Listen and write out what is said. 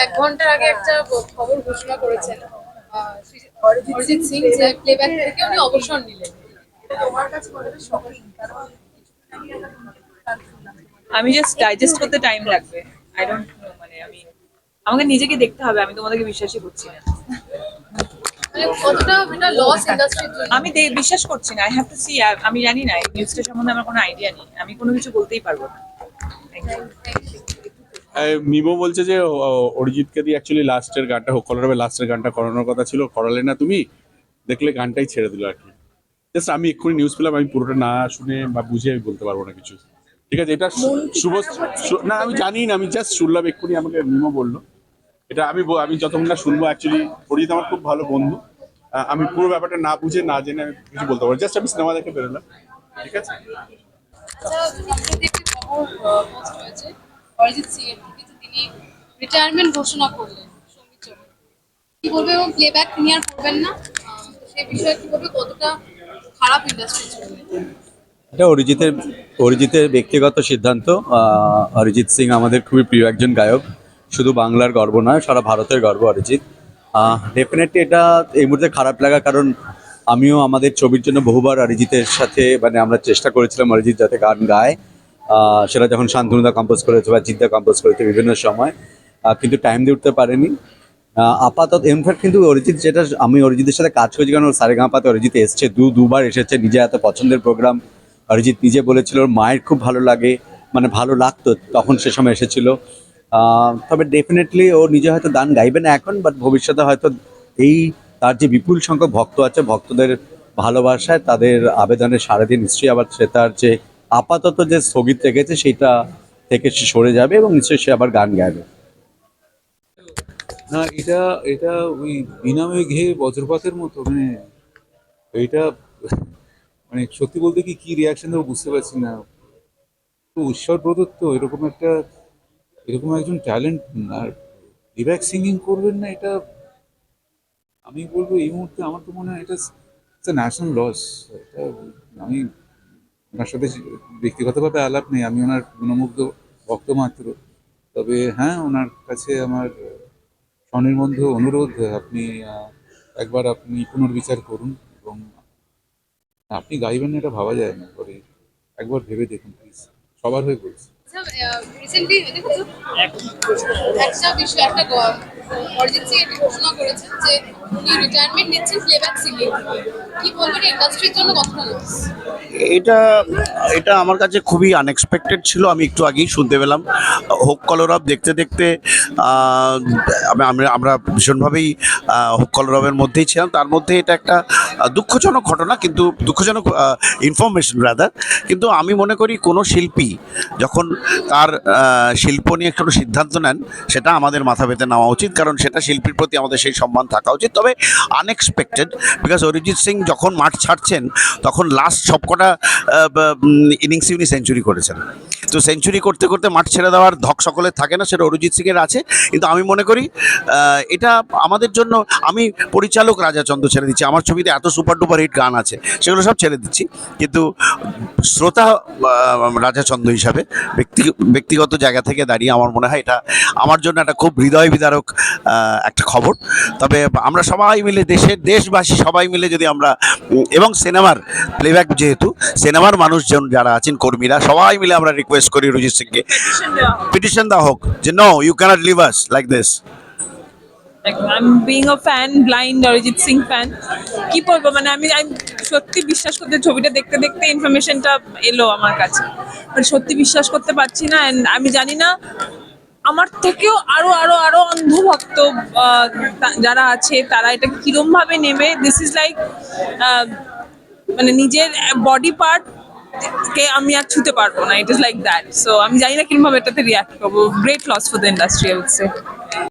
এক ঘন্টা আগে একটা খবর ঘোষণা করেছেন অরিজিৎ সিং যে প্লেব্যাক থেকে উনি অবসর নিলেন। তোমার কাছে কতটা শকিং? কারণ আমি জাস্ট ডাইজেস্ট করতে টাইম লাগবে। আই ডোন্ট নো, মানে আমাকে নিজেকে দেখতে হবে, আমি তোমাদেরকে বিশ্বাসই করছি না। মানে কতটা এটা লস ইন্ডাস্ট্রির জন্য? আমি বিশ্বাস করছি না। I have to see. আমি জানি না, এই নিউজটা সম্বন্ধে আমার কোনো আইডিয়া নেই, আমি কোনো কিছু বলতেই পারবো না। Thank you. মিমো বলছে যে অরিজিৎকে দিয়ে অ্যাকচুয়ালি লাস্টের গানটা হোক কলরবে লাস্টের গানটা করানোর কথা ছিল, করালে না তুমি, দেখলে গানটাই ছেড়ে দিল আর কি। জাস্ট আমি এক্ষুনি নিউজ পেলাম, আমি পুরোটা না শুনে বা বুঝে আমি বলতে পারবো না কিছু। ঠিক আছে, এটা শুভ না, আমি জানি না, আমি জাস্ট শুনলাম এক্ষুনি, আমাকে মিমো বললো এটা। আমি যতক্ষণ না শুনবো, অ্যাকচুয়ালি অরিজিৎ আমার খুব ভালো বন্ধু, আমি পুরো ব্যাপারটা না বুঝে না জেনে আমি কিছু বলতে পারবো। জাস্ট আমি সিনেমা দেখে বেরোলাম, ঠিক আছে। আচ্ছা, সম্প্রতি একটি খবর পোস্ট হয়েছে অরিজিৎ সিং এর থেকে যে তিনি রিটায়ারমেন্ট ঘোষণা করলেন সঙ্গীত জগতে। কি বলবে, এবং প্লেব্যাক তিনি আর করবেন না, তো সেই বিষয়ে কি বলবে, কতটা খারাপ ইন্ডাস্ট্রির জন্য? এটা অরিজিতের ব্যক্তিগত সিদ্ধান্ত। অরিজিৎ সিং আমাদের খুবই প্রিয় একজন গায়ক, শুধু বাংলার গর্ব নয়, সারা ভারতের গর্ব অরিজিৎ। ডেফিনেটলি এটা এই মুহূর্তে খারাপ লাগা, কারণ আমিও আমাদের ছবির জন্য বহুবার অরিজিতের সাথে আমরা চেষ্টা করেছিলাম অরিজিৎ যাতে গান গায়, সেটা যখন শান্তনুদা কম্পোজ করেছে বা জিদ্দা কম্পোজ করেছে বিভিন্ন সময়, কিন্তু টাইম দিয়ে উঠতে পারেনি। আপাতত ইনফ্যাক্ট কিন্তু অরিজিৎ, যেটা আমি অরিজিতের সাথে কাজ করেছি, কারণ সারেগামাপাতে অরিজিৎ এসছে, দুবার এসেছে, নিজে এত পছন্দের প্রোগ্রাম। অরিজিৎ নিজে বলেছিল ওর মায়ের খুব ভালো লাগে, মানে ভালো লাগতো তখন সে সময় এসেছিল। তবে ডেফিনেটলি ও নিজে হয়তো গান গাইবে না এখন, বাট ভবিষ্যতে হয়তো এই তার যে বিপুল সংখ্যক ভক্ত আছে, ভক্তদের ভালোবাসায় তাদের আবেদনে সাড়া দিয়ে নিশ্চয়ই আবার সে তার যে আপাতত যে স্থগিত রেখেছে সেইটা থেকে সে সরে যাবে এবং নিশ্চয়ই সে আবার গান গাইবে। না, এটা এটা ওই বিনামে ঘে বজ্রপাতের মতো, মানে এইটা মানে সত্যি বলতে কি রিয়াকশন দেবো বুঝতে পারছি না। তো ঈশ্বর প্রদত্ত এরকম একজন ট্যালেন্ট, আর প্লেব্যাক সিঙ্গিং করবেন না, এটা আমি বলবো এই মুহূর্তে আমার তো মনে হয় এটা ন্যাশনাল লস। এটা আমি ওনার সাথে ব্যক্তিগতভাবে আলাপ নেই, আমি ওনার গুণমুগ্ধ ভক্ত মাত্র। তবে হ্যাঁ, ওনার কাছে আমার স্বনির্বন্ধ অনুরোধ, একবার আপনি পুনর্বিচার করুন, এবং আপনি গাইবেন না এটা ভাবা যায় না, পরে একবার ভেবে দেখুন প্লিজ, সবার হয়ে বলছি। রিসেন্টলি একটা বিষয়, অরিজিৎ সিং একটি ঘোষণা করেছেন যে উনি রিটায়ারমেন্ট নিচ্ছেন প্লেব্যাক সিঙ্গিং থেকে। কি বলবেন, ইন্ডাস্ট্রির জন্য কতটা লস? এটা এটা আমার কাছে খুবই আনএক্সপেক্টেড ছিল। আমি একটু আগেই শুনতে পেলাম। হোক কলরব দেখতে দেখতে আমরা ভীষণভাবেই হোক কলরবের মধ্যেই ছিলাম। তার মধ্যে এটা একটা দুঃখজনক ঘটনা, কিন্তু দুঃখজনক ইনফরমেশন রাদার। কিন্তু আমি মনে করি কোনো শিল্পী যখন তার শিল্প নিয়ে কোনো সিদ্ধান্ত নেন, সেটা আমাদের মাথা পেতে নেওয়া উচিত, কারণ সেটা শিল্পীর প্রতি আমাদের সেই সম্মান থাকা উচিত। তবে আনএক্সপেক্টেড, বিকজ অরিজিৎ সিং যখন মাঠ ছাড়ছেন তখন লাস্ট সবকটা ইনিংসে উনি সেঞ্চুরি করেছেন। তো সেঞ্চুরি করতে করতে মাঠ ছেড়ে দেওয়ার ধক সকলের থাকে না, সেটা অরিজিৎ সিংয়ের আছে। কিন্তু আমি মনে করি এটা আমাদের জন্য, আমি পরিচালক রাজাচন্দ্র ছেড়ে দিচ্ছি, আমার ছবিতে এত সুপার ডুপার হিট গান আছে সেগুলো সব ছেড়ে দিচ্ছি, কিন্তু শ্রোতা রাজাচন্দ্র হিসাবে ব্যক্তিগত জায়গা থেকে দাঁড়িয়ে আমার মনে হয় এটা আমার জন্য একটা খুব হৃদয় বিদারক একটা খবর। তবে আমরা সবাই মিলে, দেশবাসী সবাই মিলে যদি আমরা, এবং সিনেমার প্লেব্যাক, যেহেতু সিনেমার মানুষজন যারা আছেন, কর্মীরা, সবাই মিলে আমরা রিকোয়েস্ট করি অরিজিৎ সিংকে পিটিশন দেওয়া হোক যে no, you can't leave us like this. I'm being a fan, blind Arijit Singh fan. কি বলবো, মানে আমি সত্যি বিশ্বাস করতে, ছবিটা দেখতে দেখতে ইনফরমেশনটা এলো আমার কাছে, মানে সত্যি বিশ্বাস করতে পারছি না। এন্ড আমি জানি না আমার থেকেও আরো আরো আরো অন্ধভক্ত যারা আছে তারা এটা কিরম ভাবে নেবে। দিস ইজ লাইক মানে নিজের বডি পার্ট কে আমি আর ছুতে পারবো না, it is like that. So আমি জানি না কিরম ভাবে এটাতে রিয়াক্ট করবো। Great loss for the industry, I would say.